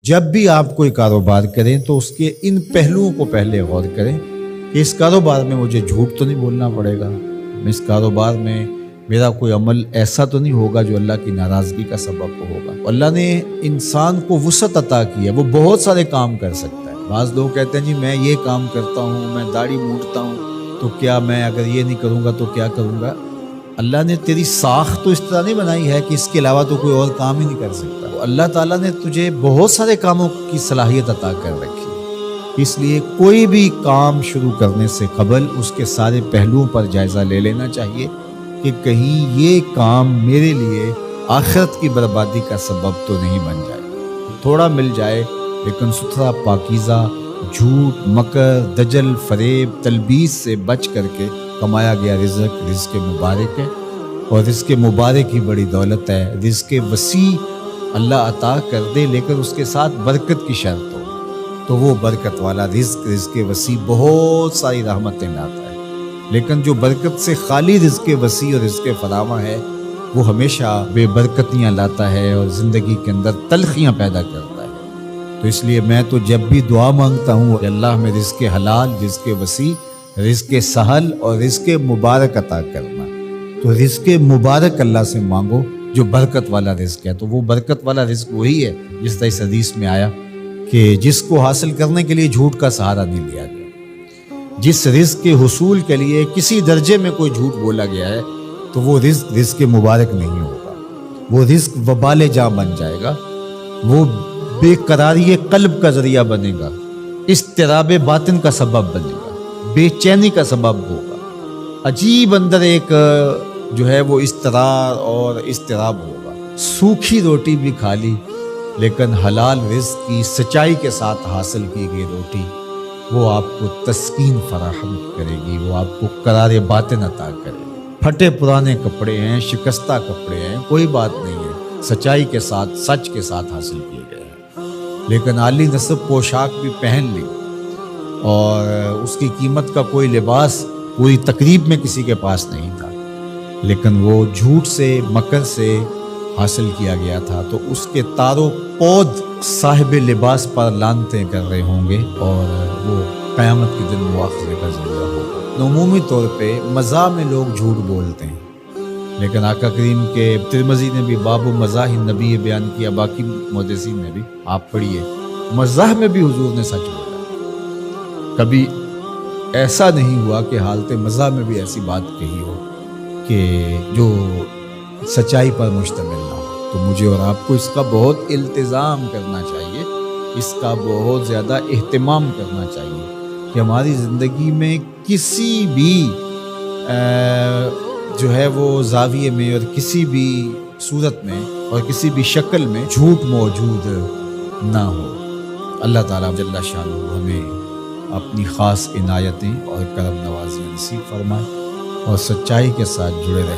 جب بھی آپ کوئی کاروبار کریں تو اس کے ان پہلوؤں کو پہلے غور کریں کہ اس کاروبار میں مجھے جھوٹ تو نہیں بولنا پڑے گا، اس کاروبار میں میرا کوئی عمل ایسا تو نہیں ہوگا جو اللہ کی ناراضگی کا سبب ہوگا۔ اللہ نے انسان کو وسعت عطا کی ہے، وہ بہت سارے کام کر سکتا ہے۔ بعض لوگ کہتے ہیں جی میں یہ کام کرتا ہوں، میں داڑھی مونڈتا ہوں، تو کیا میں اگر یہ نہیں کروں گا تو کیا کروں گا؟ اللہ نے تیری ساخت تو اس طرح نہیں بنائی ہے کہ اس کے علاوہ تو کوئی اور کام ہی نہیں کر سکتا۔ اللہ تعالیٰ نے تجھے بہت سارے کاموں کی صلاحیت عطا کر رکھی، اس لیے کوئی بھی کام شروع کرنے سے قبل اس کے سارے پہلوؤں پر جائزہ لے لینا چاہیے کہ کہیں یہ کام میرے لیے آخرت کی بربادی کا سبب تو نہیں بن جائے۔ تھوڑا مل جائے لیکن ستھرا، پاکیزہ، جھوٹ، مکر، دجل، فریب، تلبیس سے بچ کر کے کمایا گیا رزق مبارک ہے، اور رزق مبارک ہی بڑی دولت ہے۔ رزق وسیع اللہ عطا کر دے لیکن اس کے ساتھ برکت کی شرط ہو تو وہ برکت والا رزق وسیع بہت ساری رحمتیں لاتا ہے، لیکن جو برکت سے خالی رزق وسیع اور رزق فراواں ہے وہ ہمیشہ بے برکتیاں لاتا ہے اور زندگی کے اندر تلخیاں پیدا کرتا ہے۔ تو اس لیے میں تو جب بھی دعا مانگتا ہوں کہ اللہ میں رزق حلال، رزق وسیع، رزق سہل اور رزق مبارک عطا کرنا۔ تو رزق مبارک اللہ سے مانگو جو برکت والا رزق ہے، تو وہ برکت والا رزق وہی ہے جس طرح اس حدیث میں آیا کہ جس کو حاصل کرنے کے لیے جھوٹ کا سہارا نہیں لیا گیا، جس رزق کے حصول کے لیے کسی درجے میں کوئی جھوٹ بولا گیا ہے تو وہ رزق مبارک نہیں ہوگا، وہ رزق وبال جاں بن جائے گا، وہ بے قراری قلب کا ذریعہ بنے گا، اضطراب باطن کا سبب بنے گا، بے چینی کا سبب ہوگا، عجیب اندر ایک جو ہے وہ اضطرار اور اضطراب ہوگا۔ سوکھی روٹی بھی کھا لی لیکن حلال رزق کی سچائی کے ساتھ حاصل کی گئی روٹی وہ آپ کو تسکین فراہم کرے گی، وہ آپ کو قرار باطن عطا کرے گی۔ پھٹے پرانے کپڑے ہیں، شکستہ کپڑے ہیں، کوئی بات نہیں ہے، سچائی کے ساتھ، سچ کے ساتھ حاصل کیے گئے ہیں، لیکن عالی نصب پوشاک بھی پہن لی اور اس کی قیمت کا کوئی لباس پوری تقریب میں کسی کے پاس نہیں تھا، لیکن وہ جھوٹ سے، مکر سے حاصل کیا گیا تھا، تو اس کے تارو پود صاحب لباس پر لانتیں کر رہے ہوں گے اور وہ قیامت کے دن مواخذے کا ذریعہ ہوگا۔ عمومی طور پہ مزاح میں لوگ جھوٹ بولتے ہیں، لیکن آقا کریم کے ترمذی نے بھی باب مزاح النبی بیان کیا، باقی محدثین نے بھی، آپ پڑھیے، مزاح میں بھی حضور نے سچ بولا۔ کبھی ایسا نہیں ہوا کہ حالت مزاح میں بھی ایسی بات کہی ہو کہ جو سچائی پر مشتمل نہ ہو۔ تو مجھے اور آپ کو اس کا بہت التزام کرنا چاہیے، اس کا بہت زیادہ اہتمام کرنا چاہیے کہ ہماری زندگی میں کسی بھی جو ہے وہ زاویے میں اور کسی بھی صورت میں اور کسی بھی شکل میں جھوٹ موجود نہ ہو۔ اللہ تعالیٰ جل شانہ ہمیں اپنی خاص عنایتیں اور کرم نوازی نصیب فرمائے اور سچائی کے ساتھ جڑے رہے۔